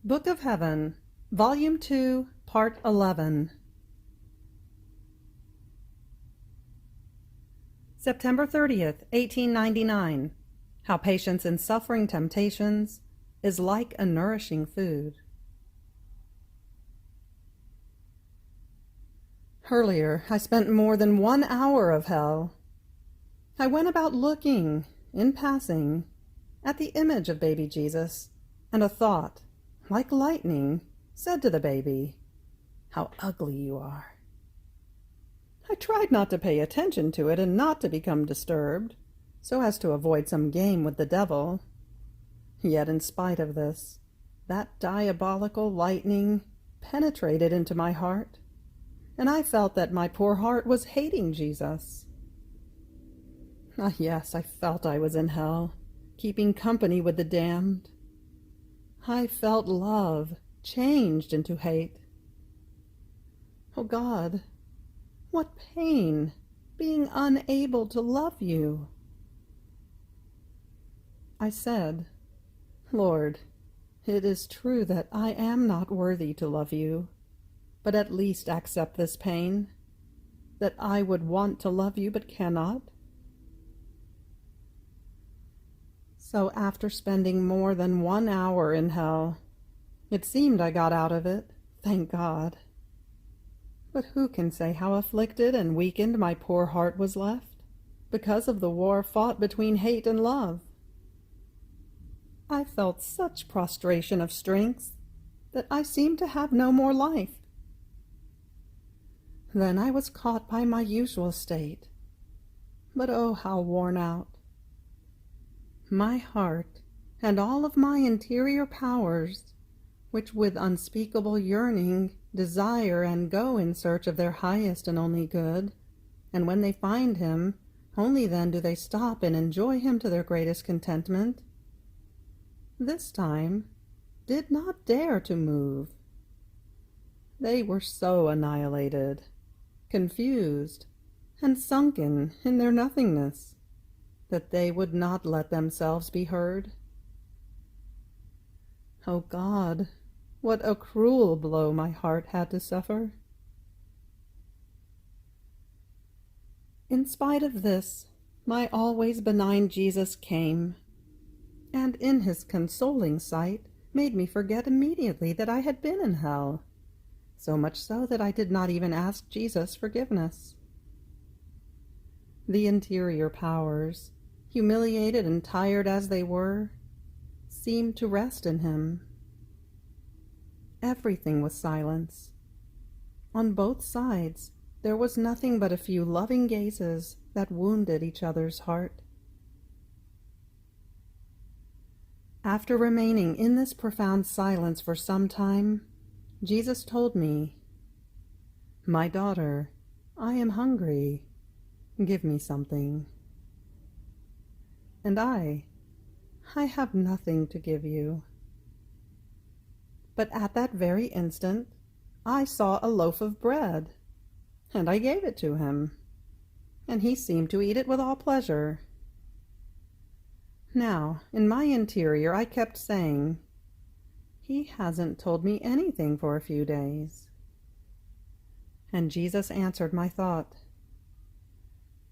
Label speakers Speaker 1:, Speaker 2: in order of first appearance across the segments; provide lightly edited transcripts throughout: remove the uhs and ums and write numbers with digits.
Speaker 1: Book of Heaven, Volume 2, Part 11. September 30th, 1899. How patience in suffering temptations is like a nourishing food. Earlier, I spent more than 1 hour of hell. I went about looking, in passing, at the image of baby Jesus, and a thought, like lightning, said to the baby, "How ugly you are." I tried not to pay attention to it and not to become disturbed, so as to avoid some game with the devil. Yet in spite of this, that diabolical lightning penetrated into my heart, and I felt that my poor heart was hating Jesus. Ah, yes, I felt I was in hell, keeping company with the damned. I felt love changed into hate. Oh God, what pain being unable to love you. I said, "Lord, it is true that I am not worthy to love you, but at least accept this pain, that I would want to love you but cannot." So after spending more than 1 hour in hell, it seemed I got out of it, thank God. But who can say how afflicted and weakened my poor heart was left, because of the war fought between hate and love? I felt such prostration of strength that I seemed to have no more life. Then I was caught by my usual state, but oh, how worn out. My heart and all of my interior powers, which with unspeakable yearning desire and go in search of their highest and only good, and when they find him, only then do they stop and enjoy him to their greatest contentment, this time did not dare to move. They were so annihilated, confused, and sunken in their nothingness, that they would not let themselves be heard. Oh God, what a cruel blow my heart had to suffer. In spite of this, my always benign Jesus came, and in his consoling sight made me forget immediately that I had been in hell, so much so that I did not even ask Jesus forgiveness. The interior powers, humiliated and tired as they were, seemed to rest in him. Everything was silence. On both sides there was nothing but a few loving gazes that wounded each other's heart. After remaining in this profound silence for some time, Jesus told me, "My daughter, I am hungry. Give me something." And I have nothing to give you. But at that very instant, I saw a loaf of bread, and I gave it to him, and he seemed to eat it with all pleasure. Now, in my interior, I kept saying, "He hasn't told me anything for a few days." And Jesus answered my thought.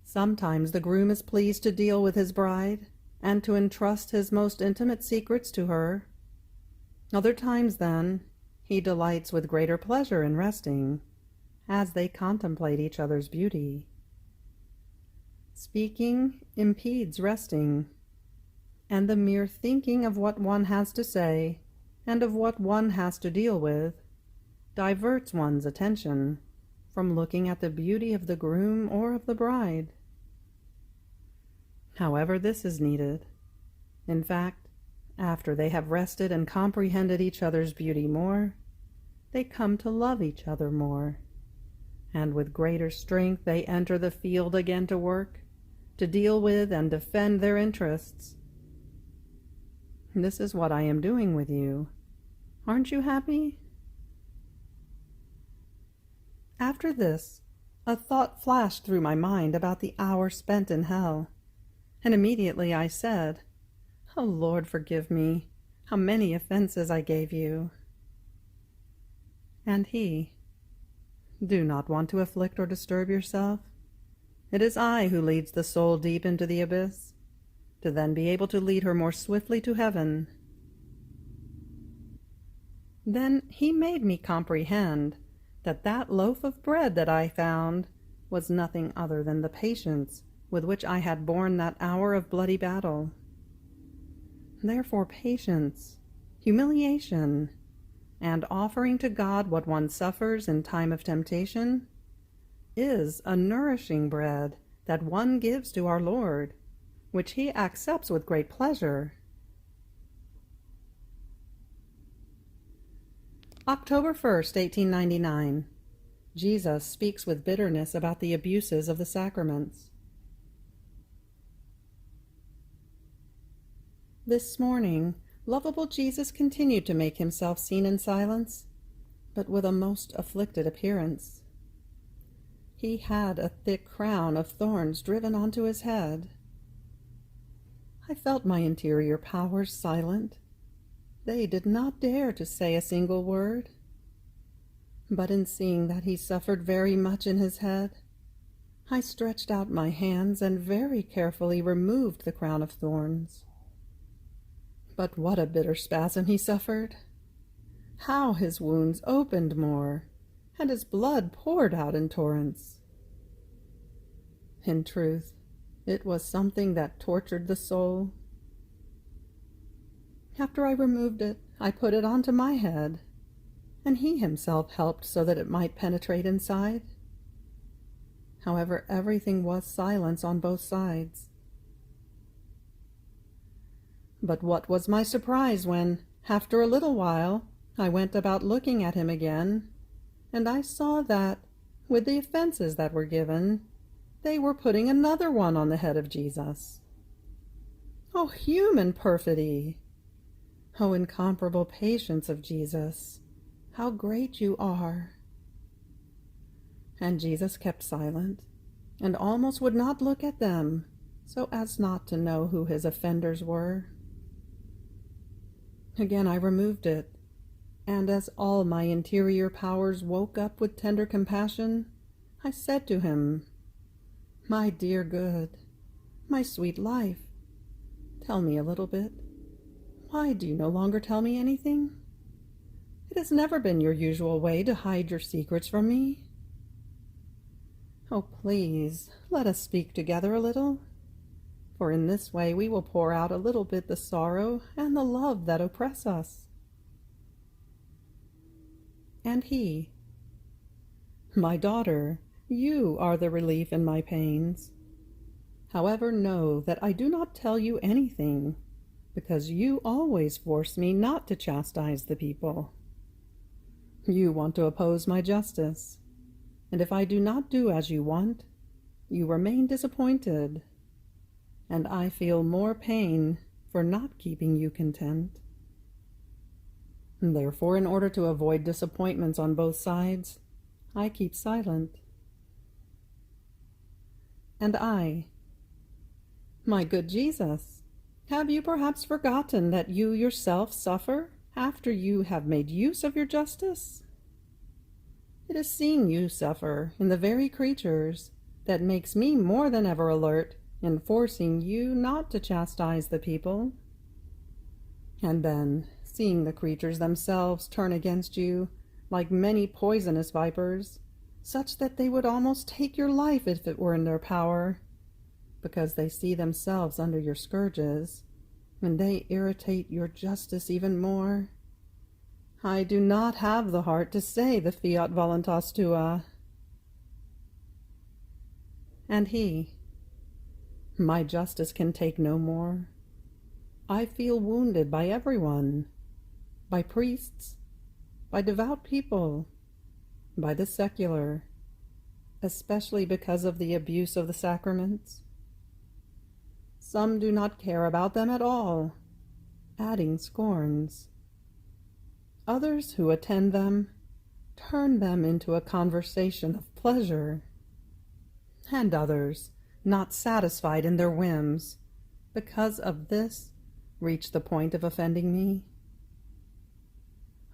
Speaker 1: Sometimes the groom is pleased to deal with his bride, and to entrust his most intimate secrets to her. Other times, then, he delights with greater pleasure in resting, as they contemplate each other's beauty. Speaking impedes resting, and the mere thinking of what one has to say, and of what one has to deal with, diverts one's attention from looking at the beauty of the groom or of the bride. However, this is needed. In fact, after they have rested and comprehended each other's beauty more, they come to love each other more, and with greater strength they enter the field again to work, to deal with and defend their interests. This is what I am doing with you. Aren't you happy? After this, a thought flashed through my mind about the hour spent in hell, and immediately I said, "Oh Lord, forgive me, how many offenses I gave you. And he, "Do not want to afflict or disturb yourself. It is I who leads the soul deep into the abyss, to then be able to lead her more swiftly to heaven." Then he made me comprehend that that loaf of bread that I found was nothing other than the patience with which I had borne that hour of bloody battle. Therefore patience, humiliation, and offering to God what one suffers in time of temptation is a nourishing bread that one gives to our Lord, which he accepts with great pleasure. October 1st, 1899. Jesus speaks with bitterness about the abuses of the sacraments. This morning, lovable Jesus continued to make himself seen in silence, but with a most afflicted appearance. He had a thick crown of thorns driven onto his head. I felt my interior powers silent. They did not dare to say a single word. But in seeing that he suffered very much in his head, I stretched out my hands and very carefully removed the crown of thorns. But what a bitter spasm he suffered! How his wounds opened more, and his blood poured out in torrents! In truth, it was something that tortured the soul. After I removed it, I put it onto my head, and he himself helped so that it might penetrate inside. However, everything was silence on both sides. But what was my surprise when, after a little while, I went about looking at him again, and I saw that, with the offenses that were given, they were putting another one on the head of Jesus. Oh, human perfidy! Oh, incomparable patience of Jesus! How great you are! And Jesus kept silent, and almost would not look at them, so as not to know who his offenders were. Again I removed it, and as all my interior powers woke up with tender compassion, I said to him, "My dear good, my sweet life, tell me a little bit. Why do you no longer tell me anything? It has never been your usual way to hide your secrets from me. Oh, please, let us speak together a little, for in this way we will pour out a little bit the sorrow and the love that oppress us." And he, "My daughter, you are the relief in my pains. However, know that I do not tell you anything, because you always force me not to chastise the people. You want to oppose my justice, and if I do not do as you want, you remain disappointed, and I feel more pain for not keeping you content. Therefore, in order to avoid disappointments on both sides, I keep silent. And I, my good Jesus, have you perhaps forgotten that you yourself suffer after you have made use of your justice? It is seeing you suffer in the very creatures that makes me more than ever alert in forcing you not to chastise the people. And then, seeing the creatures themselves turn against you like many poisonous vipers, such that they would almost take your life if it were in their power, because they see themselves under your scourges, and they irritate your justice even more. I do not have the heart to say the Fiat voluntas tua." And he, "My justice can take no more. I feel wounded by everyone, by priests, by devout people, by the secular, especially because of the abuse of the sacraments. Some do not care about them at all, adding scorns. Others who attend them turn them into a conversation of pleasure, and others, not satisfied in their whims, because of this, reach the point of offending me.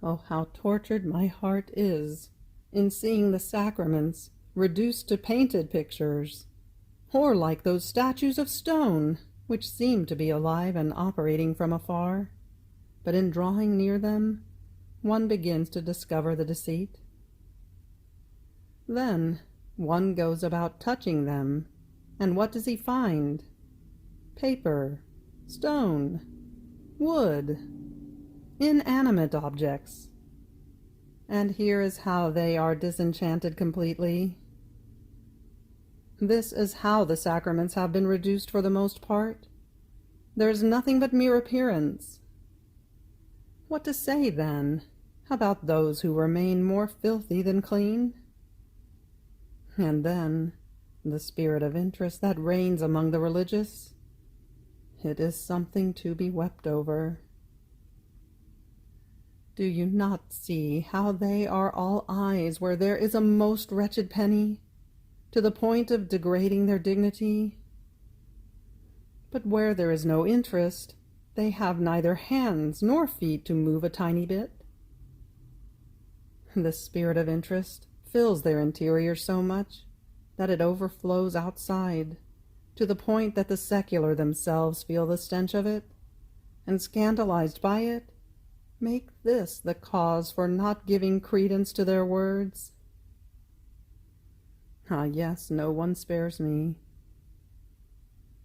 Speaker 1: Oh, how tortured my heart is in seeing the sacraments reduced to painted pictures, or like those statues of stone which seem to be alive and operating from afar, but in drawing near them one begins to discover the deceit. Then one goes about touching them, and what does he find? Paper, stone, wood, inanimate objects. And here is how they are disenchanted completely. This is how the sacraments have been reduced for the most part. There is nothing but mere appearance. What to say, then, about those who remain more filthy than clean? And then, the spirit of interest that reigns among the religious. It is something to be wept over. Do you not see how they are all eyes where there is a most wretched penny, to the point of degrading their dignity? But where there is no interest, they have neither hands nor feet to move a tiny bit. The spirit of interest fills their interior so much that it overflows outside, to the point that the secular themselves feel the stench of it, and, scandalized by it, make this the cause for not giving credence to their words. Ah, yes, no one spares me.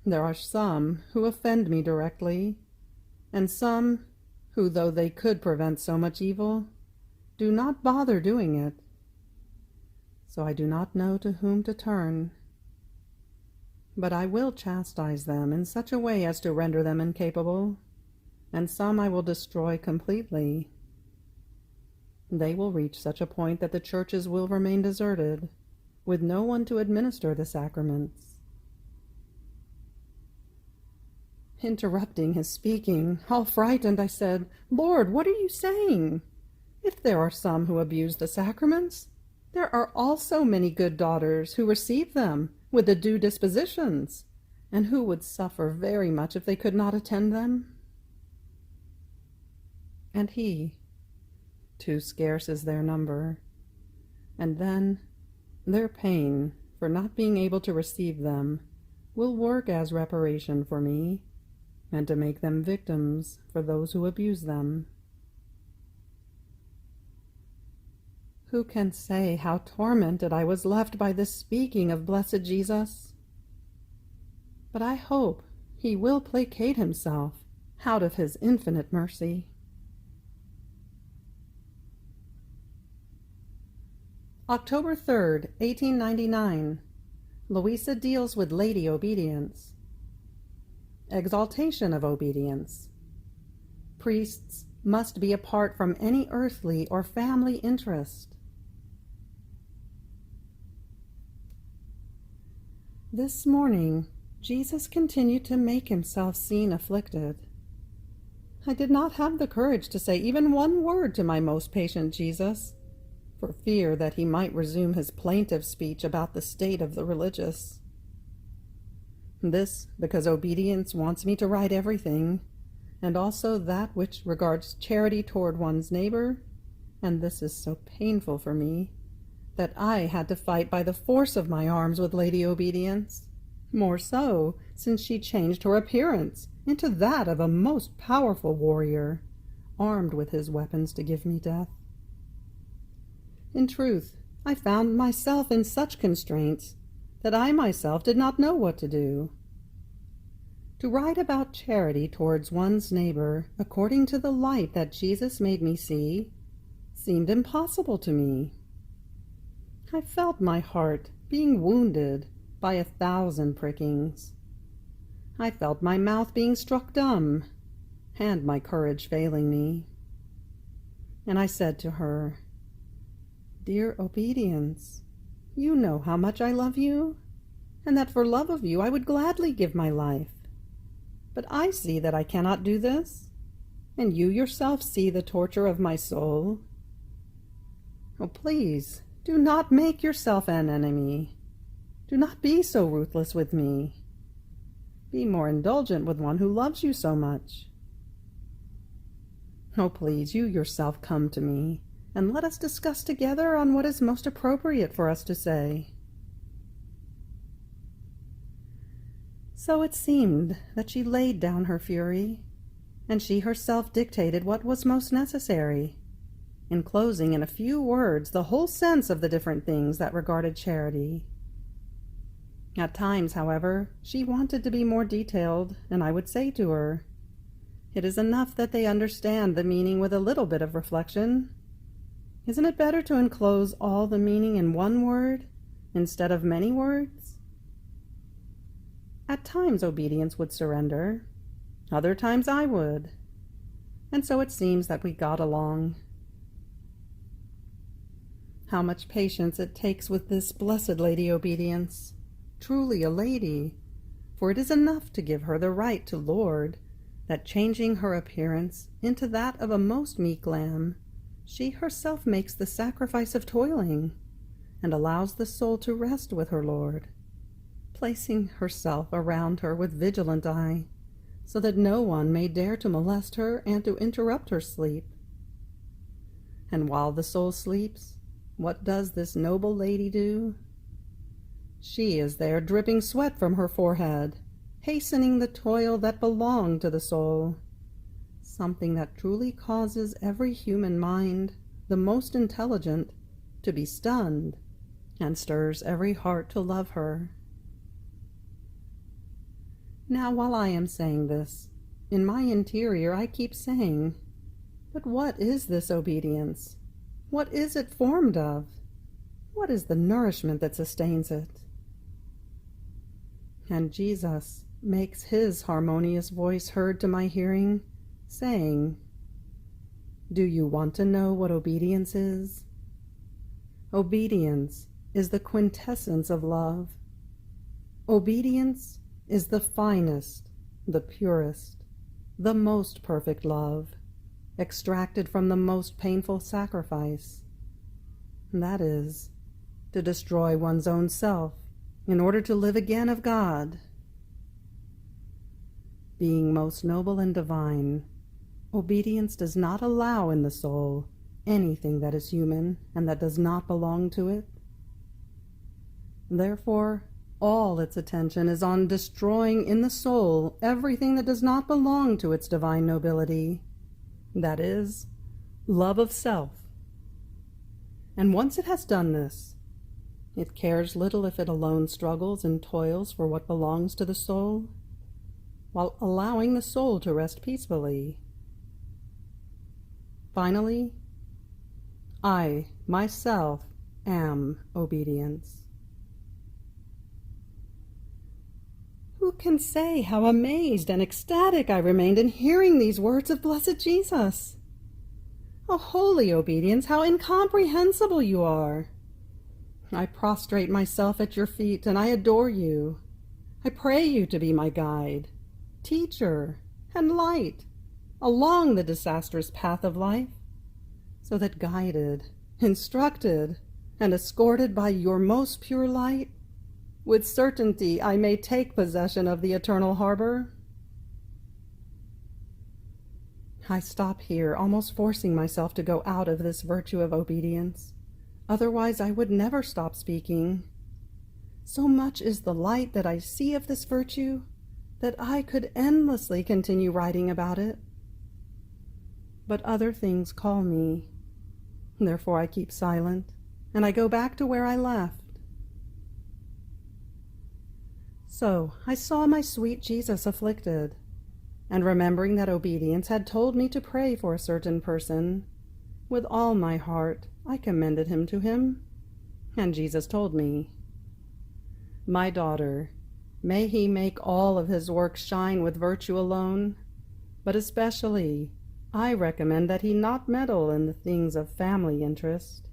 Speaker 1: There are some who offend me directly, and some who, though they could prevent so much evil, do not bother doing it. So I do not know to whom to turn. But I will chastise them in such a way as to render them incapable, and some I will destroy completely. They will reach such a point that the churches will remain deserted, with no one to administer the sacraments. Interrupting his speaking, all frightened, I said, "Lord, what are you saying? If there are some who abuse the sacraments, there are also many good daughters who receive them with the due dispositions, and who would suffer very much if they could not attend them." And he, too scarce is their number, and then their pain for not being able to receive them will work as reparation for me, and to make them victims for those who abuse them. Who can say how tormented I was left by this speaking of blessed Jesus? But I hope he will placate himself out of his infinite mercy. October 3rd, 1899. Luisa deals with Lady Obedience. Exaltation of obedience. Priests must be apart from any earthly or family interest. This morning, Jesus continued to make himself seen afflicted. I did not have the courage to say even one word to my most patient Jesus, for fear that he might resume his plaintive speech about the state of the religious. This because obedience wants me to write everything, and also that which regards charity toward one's neighbor, and this is so painful for me that I had to fight by the force of my arms with Lady Obedience, more so since she changed her appearance into that of a most powerful warrior, armed with his weapons to give me death. In truth, I found myself in such constraints that I myself did not know what to do. To write about charity towards one's neighbor according to the light that Jesus made me see seemed impossible to me. I felt my heart being wounded by 1,000 prickings. I felt my mouth being struck dumb, and my courage failing me. And I said to her, "Dear Obedience, you know how much I love you, and that for love of you I would gladly give my life. But I see that I cannot do this, and you yourself see the torture of my soul. Oh, please, do not make yourself an enemy. Do not be so ruthless with me. Be more indulgent with one who loves you so much." Oh, please, you yourself come to me, and let us discuss together on what is most appropriate for us to say." So it seemed that she laid down her fury, and she herself dictated what was most necessary, enclosing in a few words the whole sense of the different things that regarded charity. At times, however, she wanted to be more detailed, and I would say to her, "It is enough that they understand the meaning with a little bit of reflection. Isn't it better to enclose all the meaning in one word instead of many words?" At times obedience would surrender, other times I would, and so it seems that we got along. How much patience it takes with this blessed Lady Obedience, truly a lady, for it is enough to give her the right to lord, that changing her appearance into that of a most meek lamb, she herself makes the sacrifice of toiling, and allows the soul to rest with her Lord, placing herself around her with vigilant eye, so that no one may dare to molest her and to interrupt her sleep. And while the soul sleeps, what does this noble lady do? She is there dripping sweat from her forehead, hastening the toil that belonged to the soul, something that truly causes every human mind, the most intelligent, to be stunned, and stirs every heart to love her. Now, while I am saying this, in my interior I keep saying, "But what is this obedience? What is it formed of? What is the nourishment that sustains it?" And Jesus makes his harmonious voice heard to my hearing, saying, "Do you want to know what obedience is? Obedience is the quintessence of love. Obedience is the finest, the purest, the most perfect love, extracted from the most painful sacrifice. That is, to destroy one's own self in order to live again of God. Being most noble and divine, obedience does not allow in the soul anything that is human and that does not belong to it. Therefore, all its attention is on destroying in the soul everything that does not belong to its divine nobility, that is, love of self. And once it has done this, it cares little if it alone struggles and toils for what belongs to the soul, while allowing the soul to rest peacefully. Finally, I, myself, am obedience. Who can say how amazed and ecstatic I remained in hearing these words of blessed Jesus? O holy obedience, how incomprehensible you are! I prostrate myself at your feet, and I adore you. I pray you to be my guide, teacher, and light along the disastrous path of life, so that guided, instructed, and escorted by your most pure light, with certainty I may take possession of the eternal harbor. I stop here, almost forcing myself to go out of this virtue of obedience. Otherwise I would never stop speaking. So much is the light that I see of this virtue that I could endlessly continue writing about it. But other things call me. Therefore I keep silent, and I go back to where I left. So I saw my sweet Jesus afflicted, and remembering that obedience had told me to pray for a certain person, with all my heart I commended him to him, and Jesus told me, "My daughter, may he make all of his works shine with virtue alone, but especially I recommend that he not meddle in the things of family interest.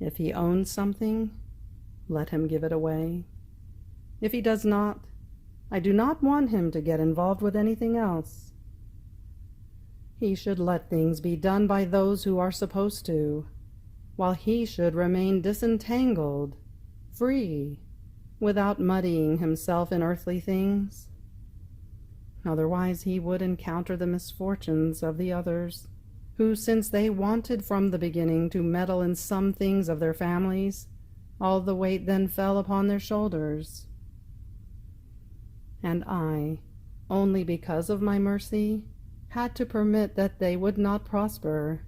Speaker 1: If he owns something, let him give it away. If he does not, I do not want him to get involved with anything else. He should let things be done by those who are supposed to, while he should remain disentangled, free, without muddying himself in earthly things. Otherwise he would encounter the misfortunes of the others, who, since they wanted from the beginning to meddle in some things of their families, all the weight then fell upon their shoulders. And I, only because of my mercy, had to permit that they would not prosper,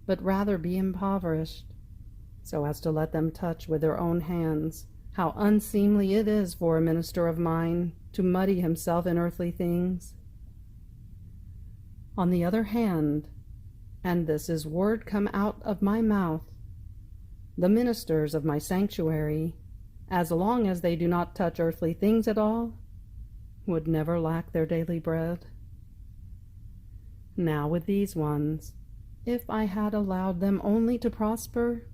Speaker 1: but rather be impoverished, so as to let them touch with their own hands how unseemly it is for a minister of mine to muddy himself in earthly things. On the other hand, and this is word come out of my mouth, the ministers of my sanctuary, as long as they do not touch earthly things at all, would never lack their daily bread. Now with these ones, if I had allowed them only to prosper,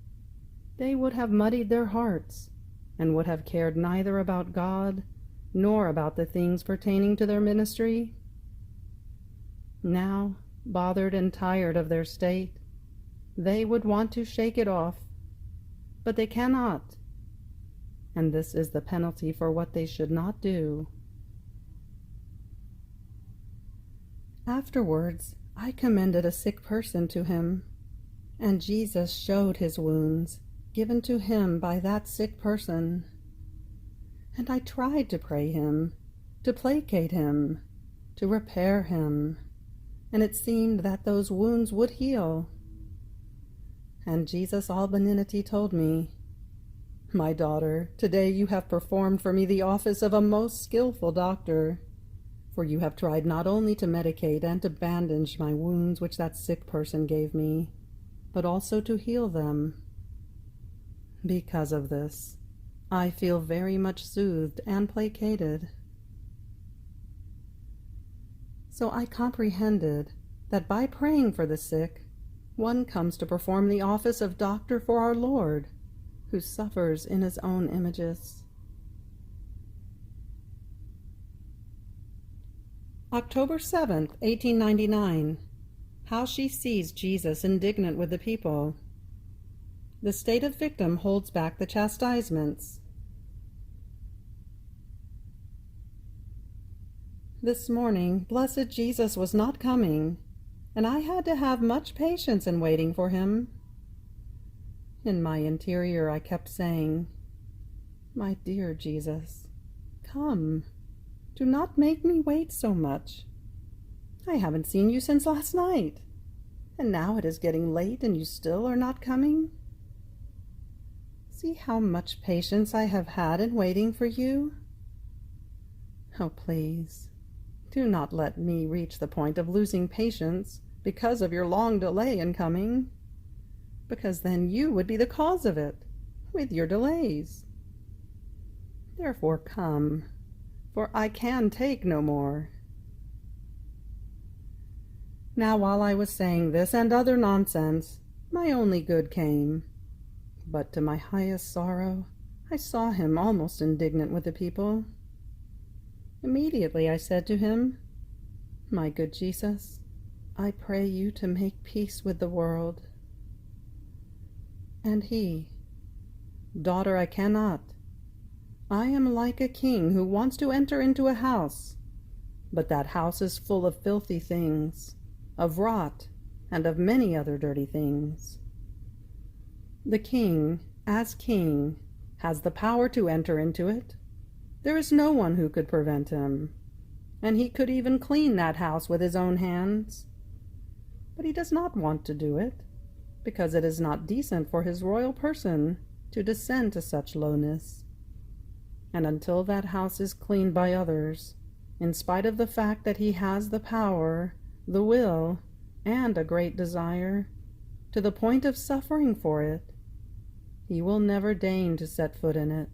Speaker 1: they would have muddied their hearts, and would have cared neither about God nor about the things pertaining to their ministry. Now, bothered and tired of their state, they would want to shake it off, but they cannot, and this is the penalty for what they should not do. Afterwards, I commended a sick person to him, and Jesus showed his wounds, given to him by that sick person. And I tried to pray him, to placate him, to repair him, and it seemed that those wounds would heal. And Jesus, all benignity, told me, "My daughter, today you have performed for me the office of a most skillful doctor, for you have tried not only to medicate and to bandage my wounds which that sick person gave me, but also to heal them. Because of this, I feel very much soothed and placated." So I comprehended that by praying for the sick, one comes to perform the office of doctor for our Lord, who suffers in his own images. October 7th, 1899. How she sees Jesus indignant with the people. The state of victim holds back the chastisements. This morning, blessed Jesus was not coming, and I had to have much patience in waiting for him. In my interior, I kept saying, "My dear Jesus, come. Do not make me wait so much. I haven't seen you since last night, and now it is getting late and you still are not coming. See how much patience I have had in waiting for you. Oh, please, do not let me reach the point of losing patience because of your long delay in coming, because then you would be the cause of it, with your delays. Therefore come, for I can take no more." Now while I was saying this and other nonsense, my only good came. But to my highest sorrow, I saw him almost indignant with the people. Immediately I said to him, "My good Jesus, I pray you to make peace with the world." And he, "Daughter, I cannot. I am like a king who wants to enter into a house, but that house is full of filthy things, of rot, and of many other dirty things. The king, as king, has the power to enter into it. There is no one who could prevent him, and he could even clean that house with his own hands. But he does not want to do it, because it is not decent for his royal person to descend to such lowness. And until that house is cleaned by others, in spite of the fact that he has the power, the will, and a great desire, to the point of suffering for it, he will never deign to set foot in it.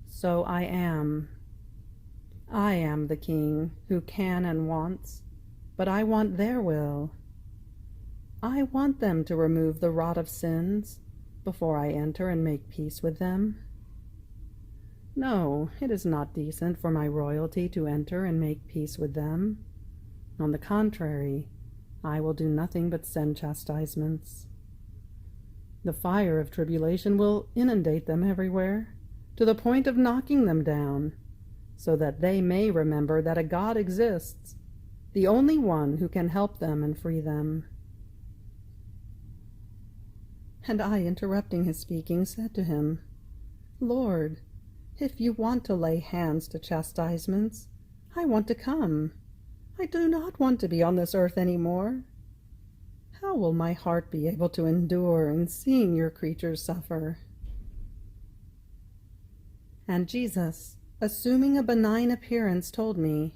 Speaker 1: So I am the king who can and wants, but I want their will. I want them to remove the rot of sins before I enter and make peace with them. No, it is not decent for my royalty to enter and make peace with them. On the contrary, I will do nothing but send chastisements. The fire of tribulation will inundate them everywhere, to the point of knocking them down, so that they may remember that a God exists, the only one who can help them and free them." And I, interrupting his speaking, said to him, "Lord, if you want to lay hands to chastisements, I want to come. I do not want to be on this earth any more. How will my heart be able to endure in seeing your creatures suffer?" And Jesus, assuming a benign appearance, told me,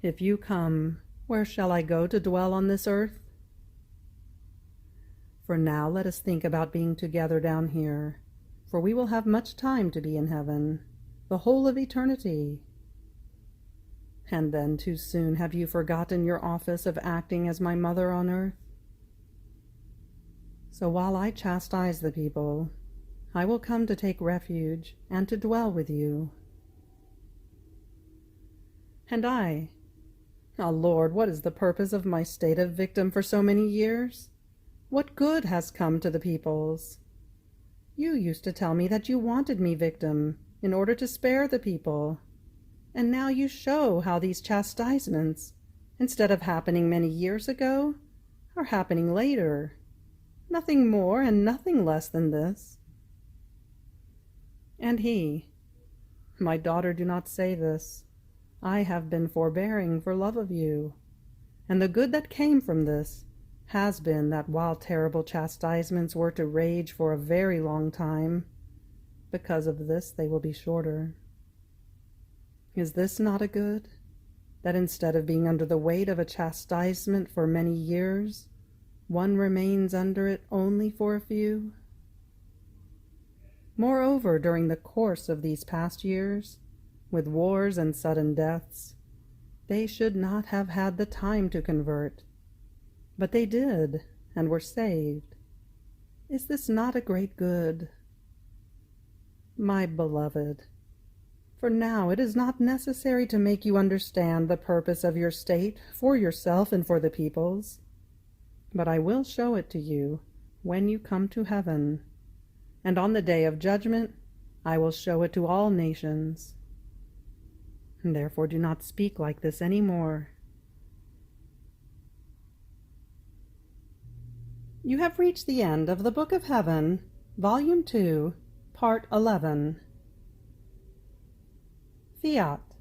Speaker 1: "If you come, where shall I go to dwell on this earth? For now let us think about being together down here, for we will have much time to be in heaven, the whole of eternity. And then too soon have you forgotten your office of acting as my mother on earth? So while I chastise the people, I will come to take refuge and to dwell with you." And I, "Ah, Lord, what is the purpose of my state of victim for so many years? What good has come to the peoples? You used to tell me that you wanted me victim in order to spare the people, and now you show how these chastisements, instead of happening many years ago, are happening later. Nothing more and nothing less than this." And he, "My daughter, do not say this. I have been forbearing for love of you, and the good that came from this has been that while terrible chastisements were to rage for a very long time, because of this they will be shorter. Is this not a good, that instead of being under the weight of a chastisement for many years, one remains under it only for a few? Moreover, during the course of these past years, with wars and sudden deaths, they should not have had the time to convert, but they did, and were saved. Is this not a great good? My beloved, for now it is not necessary to make you understand the purpose of your state for yourself and for the peoples, but I will show it to you when you come to heaven, and on the day of judgment I will show it to all nations. Therefore do not speak like this any more." You have reached the end of the Book of Heaven, Volume 2, Part 11. Fiat.